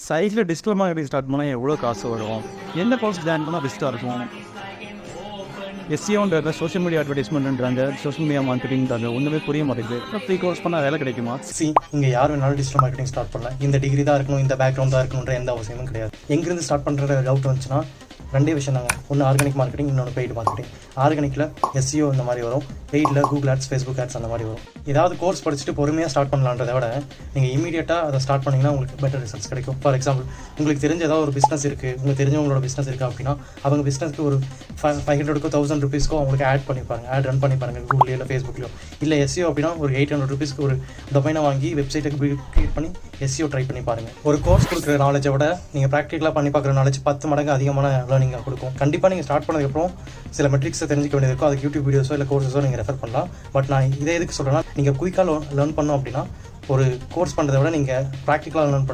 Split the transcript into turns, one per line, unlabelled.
சைடில் digital marketing start பண்ணால் எவ்வளோ காசு வரும், எந்த கோர்ஸ் ஜாயின் பண்ணால் பெஸ்ட்டாக இருக்கும்? எஸ்சிஓன்றது சோஷியல் மீடியா அட்வர்டைஸ்மெண்ட்ன்றாங்க, சோஷியல் மீடியா மார்க்கெட்டிங்கிறாங்க, ஒன்றுமே புரிய மாட்டேங்குது. ஃப்ரீ கோர்ஸ் பண்ணால் வேலை கிடைக்குமா?
இங்கே யார் வேணாலும் டிஜிட்டல் மார்க்கெட்டிங் ஸ்டார்ட் பண்ணலாம். இந்த டிகிரி தான் இருக்கணும், இந்த பேக்ரவுண்ட் தான் இருக்கணுன்ற எந்த அவசியமும் கிடையாது. எங்கேருந்து ஸ்டார்ட் பண்ணுற டவுட் வந்துச்சுன்னா ரெண்டே விஷயம் தாங்க. ஒன்று ஆர்கானிக் மார்க்கெட்டிங், இன்னொன்று பெய்டு மார்க்கெட்டிங். ஆர்கானிக்கில் எஸ்சிஓ இந்த மாதிரி வரும், பெய்டில் கூகுள் ஆட்ஸ், ஃபேஸ்புக் ஆட்ஸ் அந்த மாதிரி வரும். ஏதாவது கோர்ஸ் படிச்சுட்டு பொறுமையாக ஸ்டார்ட் பண்ணலான்றதை விட நீங்கள் இமீடியட்டாக அதை ஸ்டார்ட் பண்ணிங்கன்னா உங்களுக்கு பெட்டர் ரிசல்ட்ஸ் கிடைக்கும். ஃபார் எக்ஸாம்பிள், உங்களுக்கு தெரிஞ்ச ஏதாவது ஒரு பிஸ்னஸ் இருக்குது, உங்களுக்கு தெரிஞ்சவங்களோட பிஸ்னஸ் இருக்குது அப்படின்னா அவங்க பிஸ்னஸ்க்கு ஒரு 500க்கோ 1000 ருபீஸ்க்கோ அவங்களுக்கு ஆட் பண்ணிப்பாங்க, ஆட் ரன் பண்ணிப்பாருங்க கூகுள்லையோ இல்லை ஃபேஸ்புக்லையோ. இல்லை எஸ்சிஓ அப்படின்னா ஒரு 800 ருபீஸ்க்கு ஒரு டொமைனை வாங்கி வெப்சைட்டுக்கு கிரியேட் பண்ணி எஸ்சிஓ ட்ரை பண்ணி பாருங்கள். ஒரு கோர்ஸ் கொடுக்குற நாலேஜை விட நீங்கள் ப்ராக்டிக்கலாக பண்ணி பார்க்குற நாலேஜ் 10 மடங்கு அதிகமான லேர்னிங்காக கொடுக்கும். கண்டிப்பாக நீங்கள் ஸ்டார்ட் பண்ணதுக்கப்புறம் சில மெட்ரிக்ஸை தெரிஞ்சிக்க வேண்டியது இருக்கும். அதுக்கு யூடியூப் வீடியோஸோ இல்லை கோர்ஸஸோ நீங்கள் ரெஃபர் பண்ணலாம். பட் நான் இதே எதுக்கு சொல்கிறேன்னா, நீங்கள் குயிக்காக லேர்ன் பண்ணோம் அப்படின்னா ஒரு கோர்ஸ் பண்ணுறதை விட நீங்கள் ப்ராக்டிக்கலாக லேர்ன்